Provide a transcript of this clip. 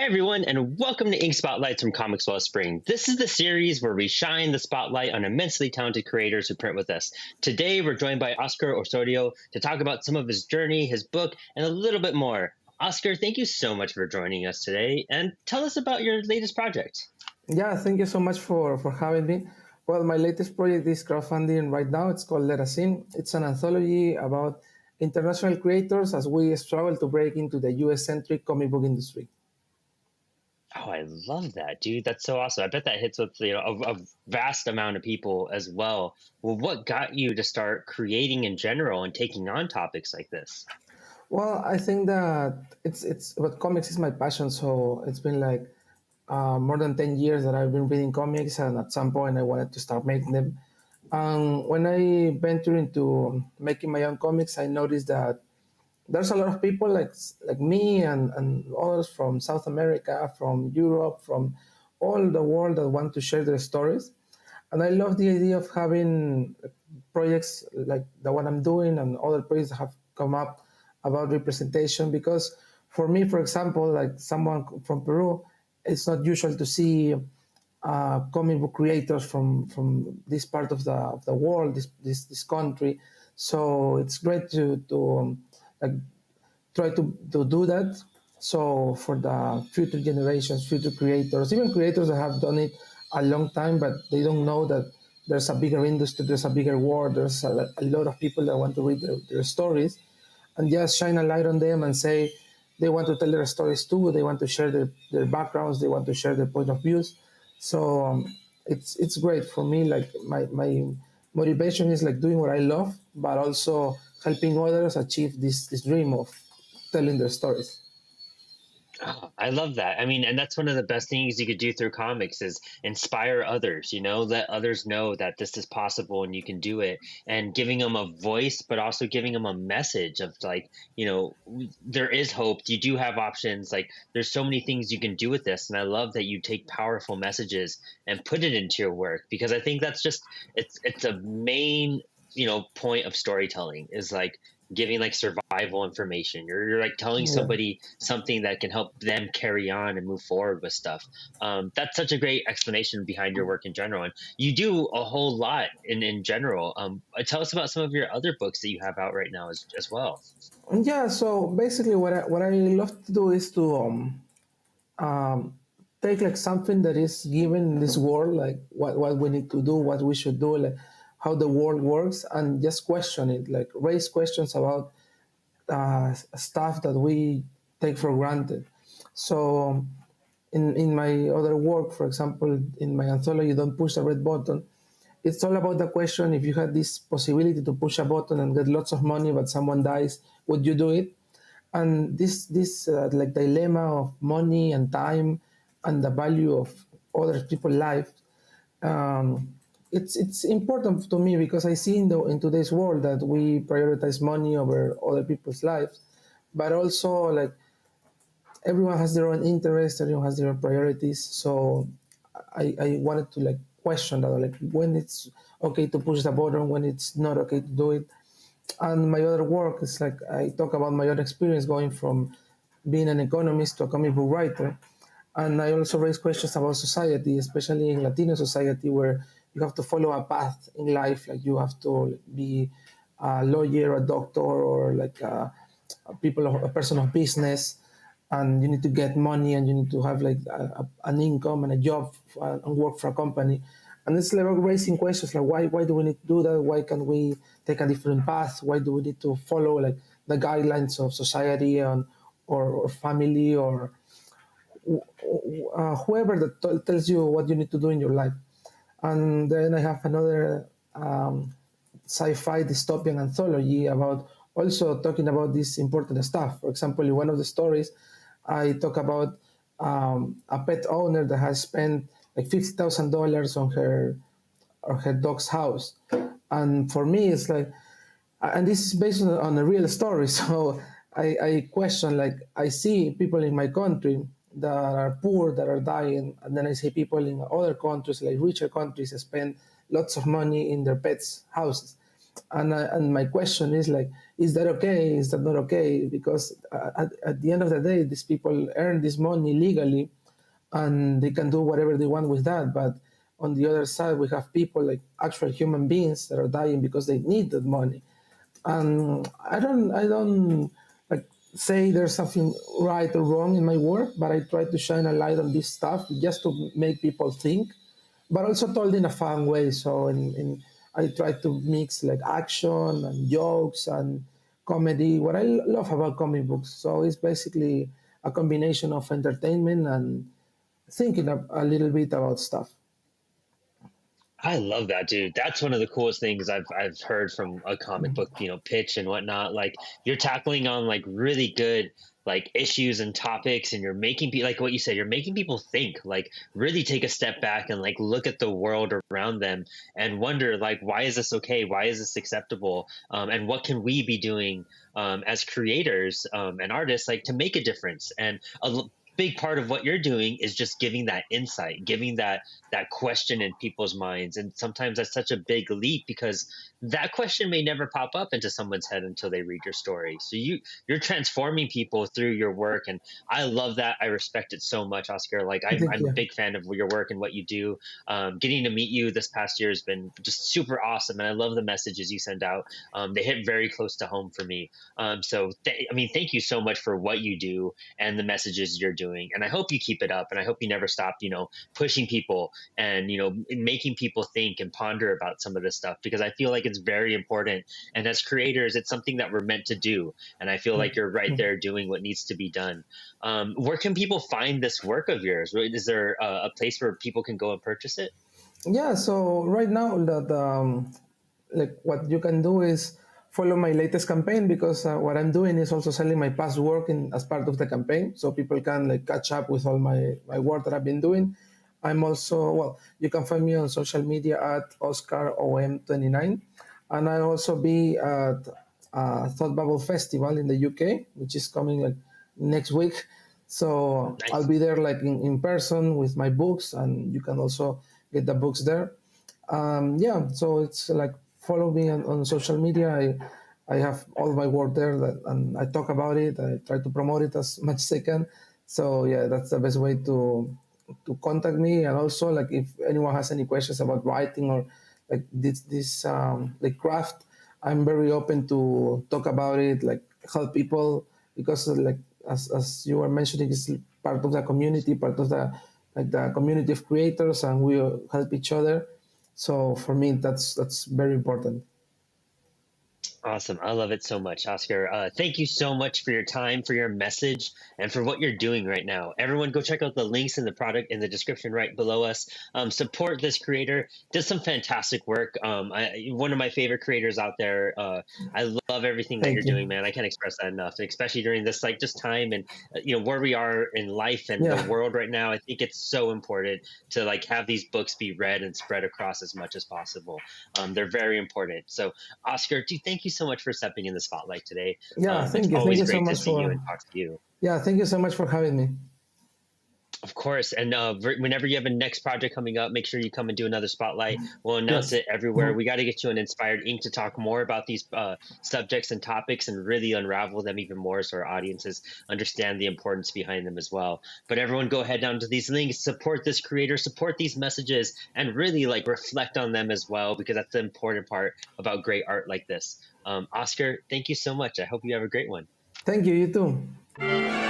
everyone, and welcome to Ink Spotlights from Comix Wellspring. This is the series where we shine the spotlight on immensely talented creators who print with us. Today, we're joined by Oscar Osorio to talk about some of his journey, his book, and a little bit more. Oscar, thank you so much for joining us today, and tell us about your latest project. Yeah, thank you so much for having me. Well, my latest project is crowdfunding right now. It's called Let Us In. It's an anthology about international creators as we struggle to break into the US-centric comic book industry. Oh, I love that, dude. That's so awesome. I bet that hits with a vast amount of people as well. Well, what got you to start creating in general and taking on topics like this? Well, I think that it's but comics is my passion. So it's been like more than 10 years that I've been reading comics, and at some point I wanted to start making them. When I ventured into making my own comics, I noticed that there's a lot of people like me and others from South America, from Europe, from all the world that want to share their stories. And I love the idea of having projects like the one I'm doing and other projects that have come up about representation. Because for me, for example, like someone from Peru, it's not usual to see comic book creators from this part of the world, this country. So it's great to like try to do that. So for the future generations, future creators, even creators that have done it a long time, but they don't know that there's a bigger industry, there's a bigger world, there's a lot of people that want to read their stories, and just shine a light on them and say they want to tell their stories too. They want to share their backgrounds. They want to share their point of views. So it's great for me. Like my motivation is like doing what I love, but also helping others achieve this dream of telling their stories. Oh, I love that. I mean, and that's one of the best things you could do through comics is inspire others, let others know that this is possible and you can do it and giving them a voice, but also giving them a message of like, there is hope. You do have options. Like there's so many things you can do with this. And I love that you take powerful messages and put it into your work because I think that's just, it's a main, point of storytelling is like giving like survival information. You're like telling Yeah. somebody something that can help them carry on and move forward with stuff. That's such a great explanation behind your work in general. And you do a whole lot in general. Tell us about some of your other books that you have out right now as well. Yeah. So basically, what I love to do is to um, take like something that is given in this world, like what we need to do, what we should do, like how the world works, and just question it, like raise questions about stuff that we take for granted. So in my other work, for example, in my anthology, Don't Push the Red Button, it's all about the question, if you had this possibility to push a button and get lots of money, but someone dies, would you do it? And this like dilemma of money and time and the value of other people's life, um, it's important to me because I see in today's world that we prioritize money over other people's lives, but also like everyone has their own interests, everyone has their own priorities. So I wanted to like question that, like when it's okay to push the button, when it's not okay to do it. And my other work is like I talk about my own experience going from being an economist to a comic book writer. And I also raise questions about society, especially in Latino society, where you have to follow a path in life. Like you have to be a lawyer, a doctor, or like a person of business, and you need to get money, and you need to have like an income and a job and work for a company. And it's like raising questions like why do we need to do that? Why can't we take a different path? Why do we need to follow like the guidelines of society and or family or whoever that tells you what you need to do in your life? And then I have another sci-fi dystopian anthology about also talking about this important stuff. For example, in one of the stories, I talk about a pet owner that has spent like $50,000 on her dog's house, and for me, it's like, and this is based on a real story. So I question, like I see people in my country that are poor that are dying, and then I see people in other countries, like richer countries, spend lots of money in their pets' houses, And my question is like, is that okay? Is that not okay? Because at the end of the day, these people earn this money legally, and they can do whatever they want with that. But on the other side, we have people like actual human beings that are dying because they need that money. And I don't like say there's something right or wrong in my work, but I try to shine a light on this stuff just to make people think, but also told in a fun way. So I try to mix like action and jokes and comedy. What I love about comic books, so it's basically a combination of entertainment and thinking a little bit about stuff. I love that, dude. That's one of the coolest things I've heard from a comic book, pitch and whatnot. Like you're tackling on like really good like issues and topics, and you're making people like what you said. You're making people think, like really take a step back and like look at the world around them and wonder like why is this okay? Why is this acceptable? And what can we be doing as creators and artists like to make a difference? And big part of what you're doing is just giving that insight, giving that question in people's minds. And sometimes that's such a big leap because that question may never pop up into someone's head until they read your story. So you're transforming people through your work, and I love that. I respect it so much, Oscar. Like Thank I'm a you. big fan of your work and what you do. Getting to meet you this past year has been just super awesome, and I love the messages you send out. They hit very close to home for me. I mean, thank you so much for what you do and the messages you're doing, and I hope you keep it up, and I hope you never stop, pushing people and making people think and ponder about some of this stuff, because I feel like it's very important, and as creators it's something that we're meant to do, and I feel like you're right there doing what needs to be done. Where can people find this work of yours? Is there a place where people can go and purchase it? Yeah, so right now that like what you can do is follow my latest campaign, because what I'm doing is also selling my past work in as part of the campaign, so people can like catch up with all my work that I've been doing. I'm also, well, you can find me on social media at OscarOM29, and I'll also be at Thought Bubble Festival in the UK, which is coming like next week. So I'll Nice. be there like in person with my books, and you can also get the books there. Yeah, so it's like follow me on social media. I have all my work there, and I talk about it. I try to promote it as much as I can. So yeah, that's the best way to contact me. And also, like if anyone has any questions about writing or like this like craft, I'm very open to talk about it, like help people, because like as you were mentioning, it's part of the community, part of the community of creators, and we help each other. So for me, that's very important. Awesome. I love it so much, Oscar. Thank you so much for your time, for your message, and for what you're doing right now. Everyone, go check out the links in the product in the description right below us. Support this creator. Does some fantastic work. One of my favorite creators out there. I love everything that you're Thank you. doing, man. I can't express that enough, especially during this like just time and where we are in life and the Yeah, world right now. I think it's so important to like have these books be read and spread across as much as possible. They're very important. So Oscar, thank you so much for stepping in the spotlight today. yeah. It's Thank always you so great to much see you for and talk to you. yeah. Thank you so much for having me. Of course. And whenever you have a next project coming up, make sure you come and do another spotlight. We'll announce Yes. it everywhere. We got to get you an Inspired Ink to talk more about these subjects and topics and really unravel them even more so our audiences understand the importance behind them as well. But everyone, go ahead down to these links, support this creator, support these messages, and really like reflect on them as well, because that's the important part about great art like this. Oscar, thank you so much. I hope you have a great one. Thank you. You too.